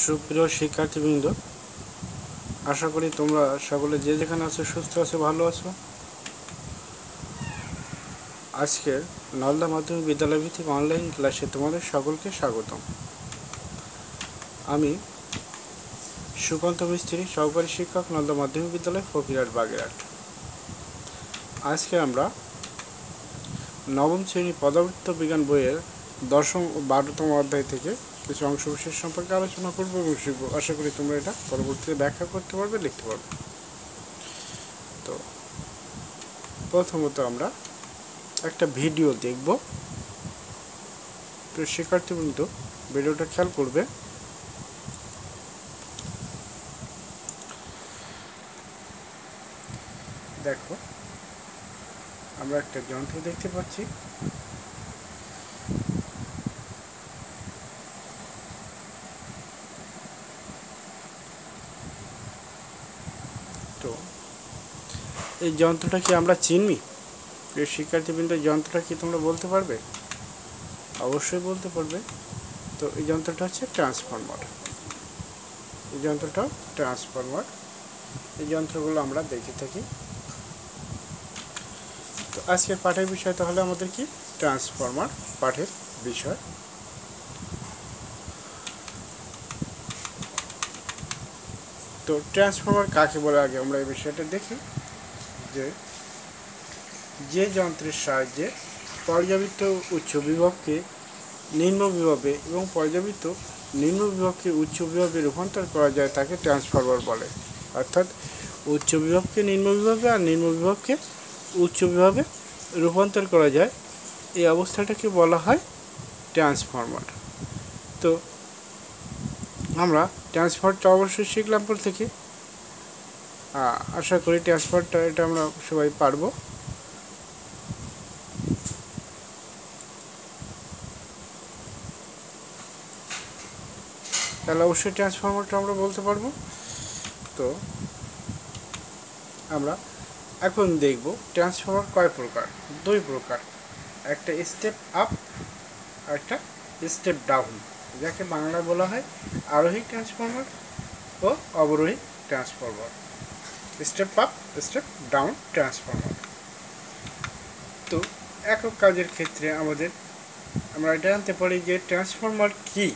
সুপ্রিয় শিক্ষার্থীবৃন্দ, আশা করি তোমরা সকলে যে যেখানে আছো সুস্থ আছো, ভালো আছো। আজকের নলদা মাধ্যমিক বিদ্যালয় ভিত্তিক অনলাইন ক্লাসে তোমাদের সকলকে স্বাগতম। আমি সুকান্ত মিস্ত্রি, সহকারী শিক্ষক, নলদা মাধ্যমিক বিদ্যালয়, ফকিরহাট, বাগেরহাট। আজকে আমরা নবম শ্রেণী পদার্থ বিজ্ঞান বইয়ের 10ম ও 12তম অধ্যায় থেকে কিছু অংশবিশেষ সম্পর্কে আলোচনা করবো এবং শিখবো। আশা করি তোমরা এটা পরবর্তীতে ব্যাখ্যা করতে পারবে, লিখতে পারবে। তো প্রথমত আমরা একটা ভিডিও দেখব। তো শিক্ষার্থীবৃন্দ, ভিডিওটা খেয়াল করবে। দেখো, আমরা একটা যন্ত্র দেখতে পাচ্ছি। তো এই যন্ত্রটা কি আমরা চিনি? প্রিয় শিক্ষার্থীবৃন্দ, যন্ত্রটা কি তোমরা বলতে পারবে? অবশ্যই বলতে পারবে। তো এই যন্ত্রটা হচ্ছে ট্রান্সফরমার। এই যন্ত্রটা ট্রান্সফরমার। এই যন্ত্রগুলো আমরা দেখে থাকি। তো আজকের পাঠের বিষয় তাহলে আমাদের কি? ট্রান্সফরমার পাঠের বিষয়। তো ট্রান্সফরমার কাকে বলে আগে আমরা এই বিষয়টা দেখি। যে যন্ত্রের সাহায্যে পর্যাবৃত্ত উচ্চ বিভবকে নিম্ন বিভবে এবং পর্যাবৃত্ত নিম্ন বিভবকে উচ্চ বিভবে রূপান্তর করা যায় তাকে ট্রান্সফরমার বলে। অর্থাৎ উচ্চ বিভবকে নিম্ন বিভবে আর নিম্ন বিভবকে উচ্চ বিভবে রূপান্তর করা যায়, এই অবস্থাটাকে বলা হয় ট্রান্সফরমার। তো আমরা ট্রান্সফরটা অবশ্যই শিখলাম পর থেকে। আশা করি ট্রান্সফরটা এটা আমরা সবাই পারবো। তাহলে অবশ্যই ট্রান্সফরমারটা আমরা বলতে পারবো। তো আমরা এখন দেখব ট্রান্সফরমার কয় প্রকার। 2 প্রকার, একটা স্টেপ আপ আর একটা স্টেপ ডাউন, যাকে বাংলায় বলা হয় আরোহী ট্রান্সফরমার ও অবরোহী transformer. Step up, step down transformer. তো একক কাজের ক্ষেত্রে আমরা এটা জানতে পারি যে ট্রান্সফরমার কি,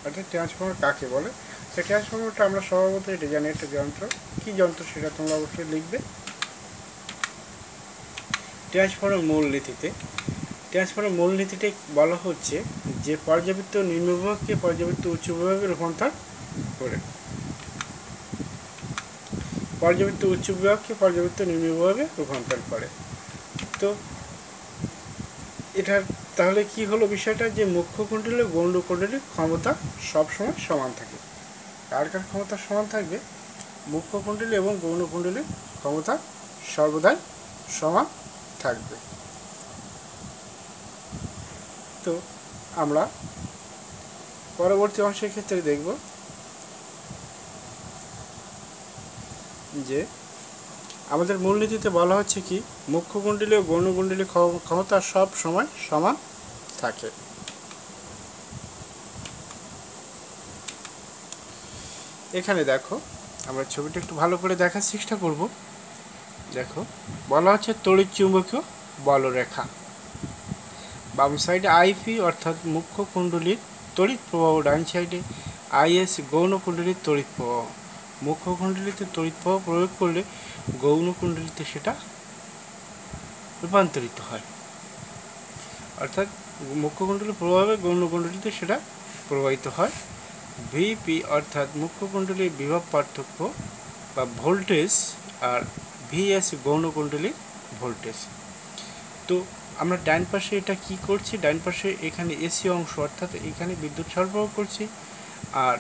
অর্থাৎ ট্রান্সফরমার কাকে বলে। তো ট্রান্সফরমারটা আমরা স্বভাবত এটা জানি একটা যন্ত্র। কি যন্ত্র সেটা তোমরা অবশ্যই লিখবে। ট্রান্সফরমার মূলনীতিতে বলা হচ্ছে যে পর্যাবৃত্ত নিম্ন বিভাগকে পর্যাবৃত্ত উচ্চ বিভাগে রূপান্তর করে, পর্যাবৃত্ত উচ্চ বিভাগকে পর্যাবৃত্ত নিম্ন বিভাগে রূপান্তর করে। তো এটার তাহলে কি হলো বিষয়টা, যে মুখ্য কুণ্ডলী ও গৌণ কুণ্ডলীর ক্ষমতা সবসময় সমান থাকে। কার কার ক্ষমতা সমান থাকবে? মুখ্য কুণ্ডলী এবং গৌণ কুণ্ডলীর ক্ষমতা সর্বদাই সমান থাকবে। তো আমরা পরবর্তী অংশের ক্ষেত্রে দেখব যে আমাদের মূলনীতিতে বলা হচ্ছে কি, মুখ্য কুণ্ডলী ও গৌণ কুণ্ডলীর ক্ষমতা সব সময় সমান থাকে। এখানে দেখো, আমরা ছবিটা একটু ভালো করে দেখার চেষ্টা করব। দেখো, বলা হচ্ছে তড়িৎ চুম্বকীয় বলরেখা। বাম সাইডে আইপি অর্থাৎ মুখ্য কুণ্ডলীর তড়িৎ প্রবাহ, ডান সাইডে আইএস গৌণ কুণ্ডলীর তড়িৎ প্রবাহ। মুখ্য কুণ্ডলীতে তড়িৎ প্রবাহ প্রয়োগ করলে গৌণ কুণ্ডলীতে সেটা রূপান্তরিত হয়, অর্থাৎ মুখ্য কুণ্ডলীর প্রভাবে গৌণ কুণ্ডলীতে সেটা প্রবাহিত হয়। ভিপি অর্থাৎ মুখ্য কুণ্ডলীর বিভব পার্থক্য বা ভোল্টেজ, আর ভিএস গৌণ কুণ্ডলীর ভোল্টেজ। তো আমরা ডান পাশে এটা কি করছি, ডান পাশে এখানে এসি অংশ, অর্থাৎ এখানে বিদ্যুৎ সরবরাহ করছি, আর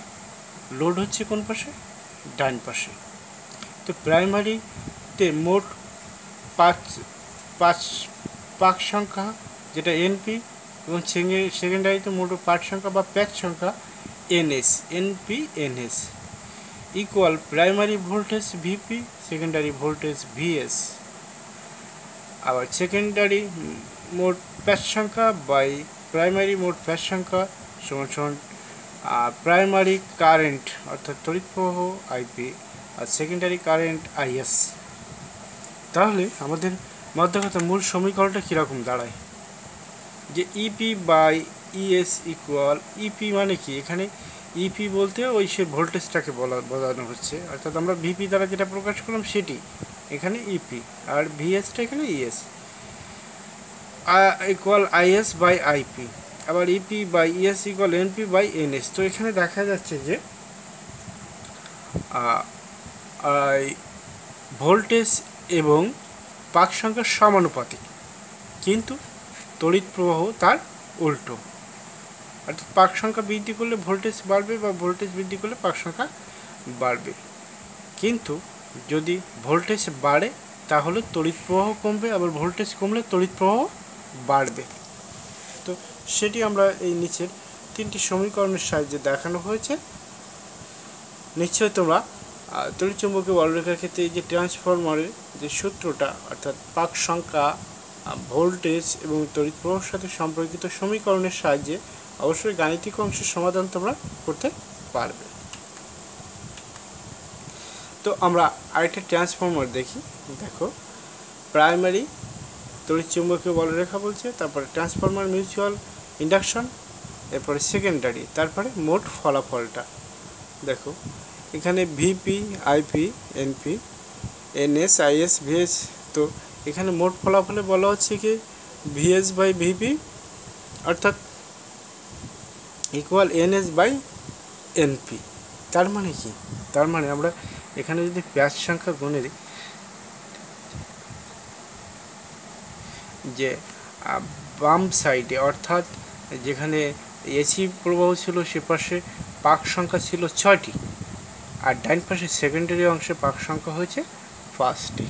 লোড হচ্ছে কোন পাশে? ডান পাশে। তো প্রাইমারিতে মোট পাঁচ পাক সংখ্যা যেটা এনপি, এবং সেকেন্ডারিতে মোট পার্ট সংখ্যা বা প্যাচ সংখ্যা NS, NP NS equal primary voltage VP, secondary voltage VS. আবার সেকেন্ডারি মোট প্যাচ সংখ্যা বাই প্রাইমারি মোট প্যাচ সংখ্যা সমান প্রাইমারি কারেন্ট অর্থাৎ তড়িৎ প্রবাহ আইপি আর সেকেন্ডারি কারেন্ট আইএস। তাহলে আমাদের মধ্যে মূল সমীকরণটা কীরকম দাঁড়ায়, যে EP by ES equal, EP মানে কি, এখানে ইপি বলতে ওই সে ভোল্টেজটাকে বোঝানো হচ্ছে, অর্থাৎ আমরা ভিপি দ্বারা যেটা প্রকাশ করলাম সেটি এখানে ইপি, আর ভিএসটা এখানে ES equal IS by IP. আবার EP by ES equal NP by NS. তো এখানে দেখা যাচ্ছে যে ভোল্টেজ এবং পাক সংখ্যার সমানুপাতিক, কিন্তু তড়িৎ প্রবাহ তার উল্টো, অর্থাৎ পাক সংখ্যা বৃদ্ধি করলে ভোল্টেজ বাড়বে বা ভোল্টেজ বৃদ্ধি করলে পাক সংখ্যা বাড়বে, কিন্তু যদি ভোল্টেজ বাড়ে তাহলে তড়িৎ প্রবাহ কমবে, আবার ভোল্টেজ কমলে তড়িৎ প্রবাহ বাড়বে। তো সেটি আমরা এই নিচের 3টি সমীকরণের সাহায্যে দেখানো হয়েছে। নিশ্চয়ই তোমরা তড়িৎচুম্বকীয় বলরেখার ক্ষেত্রে এই যে ট্রান্সফরমারের যে সূত্রটা, অর্থাৎ পাক সংখ্যা, ভোল্টেজ এবং তড়িৎ প্রবাহের সাথে সম্পর্কিত সমীকরণের সাহায্যে অবশ্যই গাণিতিক অংশের সমাধান তোমরা করতে পারবে। তো আমরা আরেকটা ট্রান্সফরমার দেখি। দেখো, প্রাইমারি তড়িৎচুম্বকীয় বলরেখা বলছে, তারপরে ট্রান্সফরমার মিউচুয়াল ইন্ডাকশন, এরপরে সেকেন্ডারি, তারপরে মোট ফলাফলটা দেখো। এখানে VP, IP, NP, NS, IS, VS. তো এখানে মোট ফলাফলে বলা হচ্ছে কি ভিএস বাই ভিপি অর্থাৎ ইকুয়াল এনএস বাই এনপি। তার মানে কি, তার মানে আমরা এখানে যদি প্যাচ সংখ্যা গুণে দিই, যে বাম সাইডে অর্থাৎ যেখানে এসি প্রবাহ ছিল সে পাশে পাক সংখ্যা ছিল 6টি, আর ডাইন পাশে সেকেন্ডারি অংশে পাক সংখ্যা হয়েছে 5টি।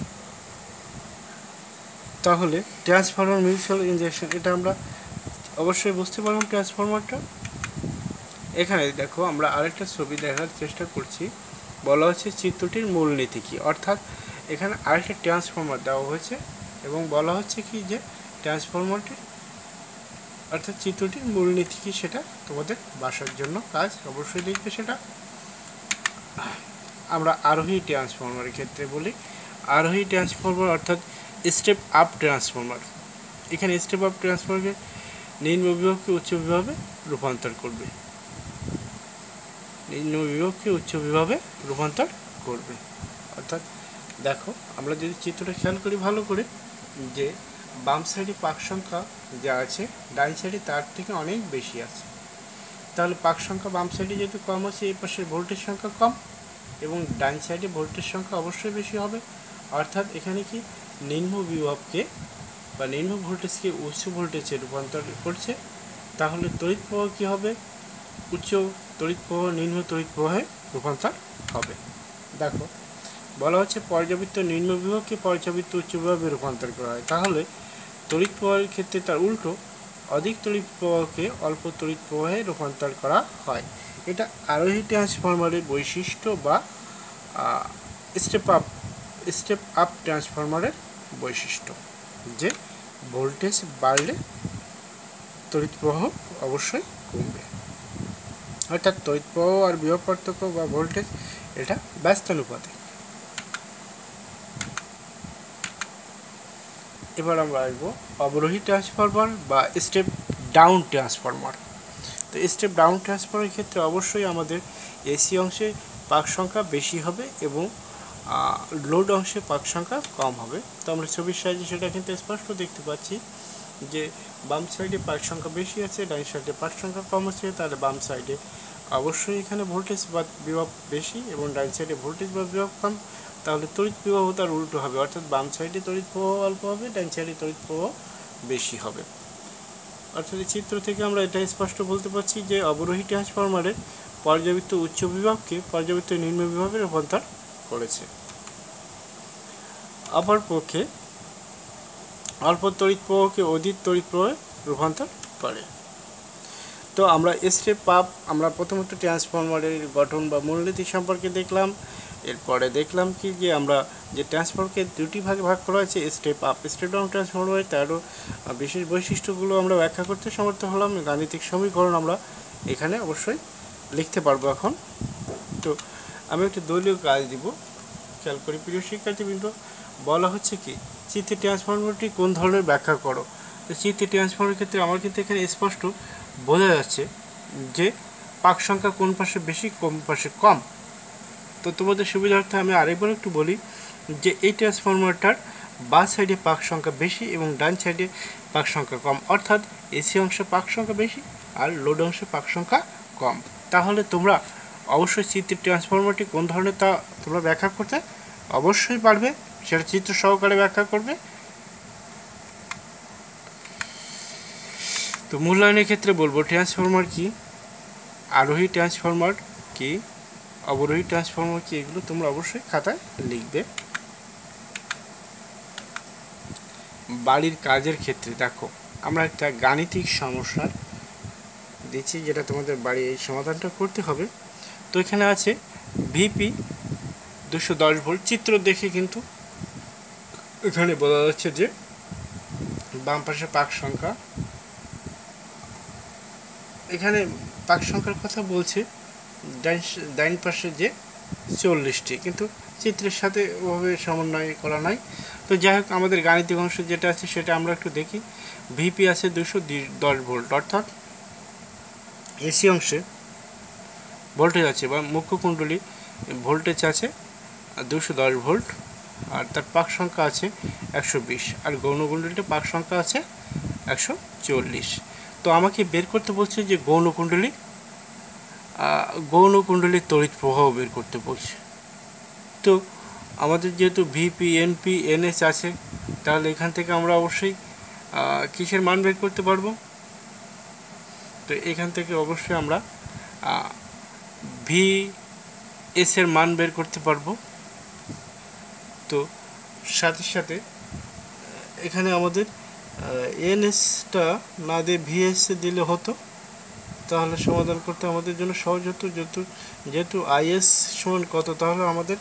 তাহলে ট্রান্সফরমার মিউচুয়াল ইনজেকশন, এটা আমরা অবশ্যই বুঝতে পারলাম ট্রান্সফরমারটা। এখানে দেখো আমরা আরেকটা ছবি দেখার চেষ্টা করছি, বলা হচ্ছে চিত্রটির মূলনীতি কী, অর্থাৎ এখানে আরেকটা ট্রান্সফরমার দেওয়া হয়েছে এবং বলা হচ্ছে কি যে ট্রান্সফরমারটি অর্থাৎ চিত্রটির মূলনীতি কী সেটা তোমাদের বাসার জন্য কাজ অবশ্যই লিখবে। সেটা আমরা আরোহী ট্রান্সফরমারের ক্ষেত্রে বলি। আরোহী ট্রান্সফরমার অর্থাৎ স্টেপ আপ ট্রান্সফরমার। এখানে স্টেপ আপ ট্রান্সফরমারকে নিম্ন বিভবকে উচ্চ বিভবে রূপান্তর করবে, নিম্ন বিভবকে উচ্চ বিভবে রূপান্তর করবে। অর্থাৎ দেখো, আমরা যদি চিত্রটা খেয়াল করি ভালো করে, যে বাম সাইডে পাক সংখ্যা যা আছে ডাইন সাইডে তার থেকে অনেক বেশি আছে, তাহলে পাক সংখ্যা বাম সাইডে যেহেতু কম আছে, এই পাশে ভোল্টেজ সংখ্যা কম এবং ডাইন সাইডে ভোল্টেজ সংখ্যা অবশ্যই বেশি হবে। অর্থাৎ এখানে কি নিম্ন বিভবকে বা নিম্ন ভোল্টেজকে উচ্চ ভোল্টেজে রূপান্তর করছে, তাহলে তড়িৎ প্রবাহ কী হবে, উচ্চ তড়িৎ প্রবাহ নিম্ন তড়িৎ প্রবাহে রূপান্তর হবে। দেখো, বলা হচ্ছে পর্যাবৃত্ত নিম্ন বিভবকে পর্যাবৃত্ত উচ্চ বিভবে রূপান্তর করা হয়, তাহলে তড়িৎ প্রবাহের ক্ষেত্রে তার উল্টো, অধিক তড়িৎ প্রবাহকে অল্প তড়িৎ প্রবাহে রূপান্তর করা হয়। এটা আরোহী ট্রান্সফরমারের বৈশিষ্ট্য বা স্টেপ আপ ট্রান্সফরমারের বৈশিষ্ট্য, যে ভোল্টেজ বাড়লে তড়িৎ প্রবাহ অবশ্যই কমবে, অর্থাৎ তড়িৎ প্রবাহ আর বিভব পার্থক্য বা ভোল্টেজ এটা ব্যস্তানুপাতে। এবার আমরা আসবো অবরোহী ট্রান্সফরমার বা স্টেপ ডাউন ট্রান্সফরমার। তো স্টেপ ডাউন ট্রান্সফরমারের ক্ষেত্রে অবশ্যই আমাদের এসি অংশে পাক সংখ্যা বেশি হবে এবং লোড অংশে পাক সংখ্যা কম হবে। তো আমরা ছবির সাহায্যে সেটা কিন্তু স্পষ্ট দেখতে পাচ্ছি যে বাম সাইডে পাক সংখ্যা বেশি আছে, ডান সাইডে পাক সংখ্যা কম আছে, তাহলে বাম সাইডে অবশ্যই এখানে ভোল্টেজ বা বিভব বেশি এবং ডান সাইডে ভোল্টেজ বা বিভব কম, তাহলে তড়িৎ প্রবাহ তার উল্টো হবে, অর্থাৎ বাম সাইডে তড়িৎ প্রবাহ অল্প হবে, ডান সাইডে তড়িৎ প্রবাহ বেশি হবে। অর্থাৎ এই চিত্র থেকে আমরা এটা স্পষ্ট বলতে পারছি যে অবরোহী ট্রান্সফরমারের পর্যাবৃত্ত উচ্চ বিভবকে পর্যাবৃত্ত নিম্ন বিভবে রূপান্তর করেছে। অপরপক্ষে অল্প তড়িৎ প্রবাহকে অধিক তড়িৎ প্রবাহে রূপান্তর করে। তো আমরা স্টেপ আপ, আমরা প্রথমত ট্রান্সফরমারের গঠন বা মূলনীতি সম্পর্কে দেখলাম। এরপরে দেখলাম কি যে আমরা যে ট্রান্সফরমারকে দুটি ভাগে ভাগ করা হয়েছে, step up, step down transformer, তারও বিশেষ বৈশিষ্ট্যগুলো আমরা ব্যাখ্যা করতে সমর্থ হলাম। গাণিতিক সমীকরণ আমরা এখানে অবশ্যই লিখতে পারবো এখন। তো আমি একটা দলীয় কাজ দিব, খেয়াল করি প্রিয় শিক্ষার্থীবৃন্দ। বলা হচ্ছে কি চিত্রের ট্রান্সফর্মারটি কোন ধরনের ব্যাখ্যা করো। তো চিত্রের ট্রান্সফর্মারের ক্ষেত্রে আমার কিন্তু এখানে স্পষ্ট বোঝা যাচ্ছে যে পাক সংখ্যা কোন পাশে বেশি কোন পাশে কম। তো তোমাদের সুবিধার্থে আমি আরেকবার একটু বলি যে এই ট্রান্সফর্মারটার বাঁ সাইডে পাক সংখ্যা বেশি এবং ডান সাইডে পাক সংখ্যা কম, অর্থাৎ এসি অংশে পাক সংখ্যা বেশি আর লোড অংশে পাক সংখ্যা কম। তাহলে তোমরা অবশ্যই চিত্রের ট্রান্সফর্মারটি কোন ধরনের তা তোমরা ব্যাখ্যা করতে অবশ্যই পারবে, সেটা চিত্র সহকারে ব্যাখ্যা করবে। তো মূল্যায়নের ক্ষেত্রে বলবো ট্রান্সফর্মার কি, আরোহী ট্রান্সফর্মার কি, অবরোহী ট্রান্সফর্মার কি, এগুলো তোমরা অবশ্যই খাতায় লিখবে। বাড়ির কাজের ক্ষেত্রে দেখো আমরা একটা গাণিতিক সমস্যা দিচ্ছি, যেটা তোমাদের বাড়ি এই সমাধানটা করতে হবে। তো এখানে আছে ভিপি 210 ভোল্ট। চিত্র দেখে কিন্তু এখানে বোঝা যাচ্ছে যে বাম পাশে পাক সংখ্যা, এখানে পাক সংখ্যার কথা বলছে ডাইন পাশে যে 40টি, কিন্তু চিত্রের সাথে ওভাবে সমন্বয় করা নাই। তো যাই হোক আমাদের গাণিতিক অংশ যেটা আছে সেটা আমরা একটু দেখি। ভিপি আছে 210 ভোল্ট, অর্থাৎ এসি অংশে ভোল্টেজ আছে বা মুখ্য কুণ্ডলী ভোল্টেজ আছে 210 ভোল্ট, আর তার পাক সংখ্যা আছে 120, আর গৌণ কুণ্ডলীতে পাক সংখ্যা আছে 140। তো আমাকে বের করতে বলছে যে গৌণ কুণ্ডলীর তড়িৎ প্রবাহ বের করতে বলছে। তো আমাদের যেহেতু ভিপি এনপি এনএস আছে, তাহলে এখান থেকে আমরা অবশ্যই কিসের মান বের করতে পারবো। তো এখান থেকে অবশ্যই আমরা ভি এস এর মান বের করতে পারবো। তো সাথে সাথে এখানে আমাদের এনএসটা না দিয়ে ভিএস দিলে হতো, তাহলে সমাধান করতে আমাদের জন্য সহজ হতো। যেহেতু আইএস সমান কত, তাহলে আমাদের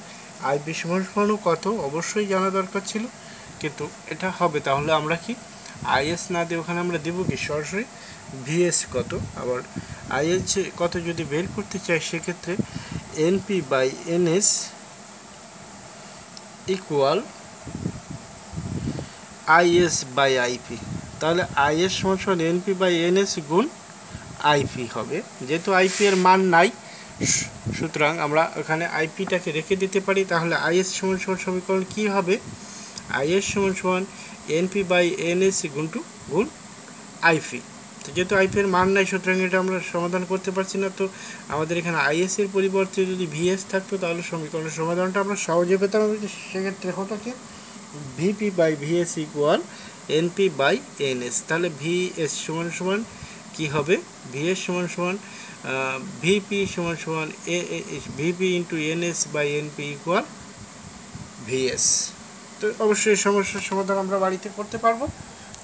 আইবি সমানও কত অবশ্যই জানা দরকার ছিল, কিন্তু এটা হবে। তাহলে আমরা কি আইএস না দিয়ে ওখানে আমরা দেবো কি সরাসরি ভিএস কত। আবার আইএস কত যদি বের করতে চাই, সেক্ষেত্রে NP by NS equal IS by IP. তাহলে আইএস সমান এনপি বাই এনএস গুণ আইপি হবে। যেহেতু আইপি এর মান নাই, সুতরাং আমরা এখানে আইপিটাকে রেখে দিতে পারি। তাহলে আইএস সমান সমীকরণ কী হবে, আইএস সমান এনপি বাই এনএস গুণ আইপি। তো যেহেতু আইপি এর মান নাই, সুতরাং এটা আমরা সমাধান করতে পারছি না। তো আমাদের এখানে আইএস এর পরিবর্তে যদি ভিএস থাকতো, তাহলে সমীকরণের সমাধানটা আমরা সহজে পেতাম। সেক্ষেত্রে হতো কি VP by VS equal NP by NS. তাহলে ভিএস সমান কী হবে, ভিএস সমান ভিপি সমান VP into NS by NP equal VS. তো অবশ্যই সমস্যার সমাধান আমরা বাড়িতে করতে পারবো।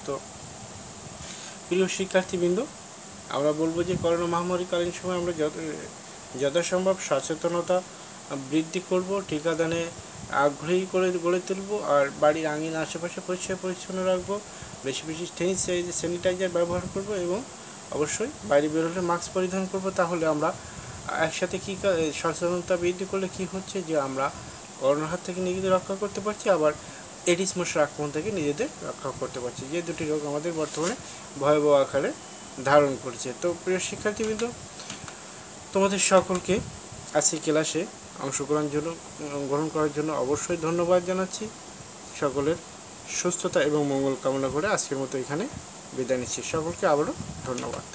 তো প্রিয় শিক্ষার্থীবৃন্দ, আমরা বলবো যে করোনা মহামারীকালীন সময় আমরা যথাসম্ভব সচেতনতা বৃদ্ধি করব, টিকাদানে আগ্রহী করে গড়ে তুলব, আর বাড়ির আঙিনা আশেপাশে পরিষ্কার পরিচ্ছন্ন রাখবো, বেশি বেশি স্যানিটাইজার ব্যবহার করব, এবং অবশ্যই বাইরে বেরোলে মাস্ক পরিধান করব। তাহলে আমরা একসাথে কী সচেতনতা বৃদ্ধি করলে কি হচ্ছে যে আমরা করোনার হাত থেকে নিজেদের রক্ষা করতে পারছি, আবার এডিস মশার আক্রমণ থেকে নিজেদের রক্ষা করতে পারছি, যে দুটি রোগ আমাদের বর্তমানে ভয়াবহ আকারে ধারণ করছে। তো প্রিয় শিক্ষার্থীবৃন্দ, তোমাদের সকলকে আজকে ক্লাসে অংশগ্রহণ করার জন্য অবশ্যই ধন্যবাদ জানাচ্ছি। সকলের সুস্থতা এবং মঙ্গল কামনা করে আজকের মতো এখানে বিদায় নিচ্ছি। সকলকে আবারও ধন্যবাদ।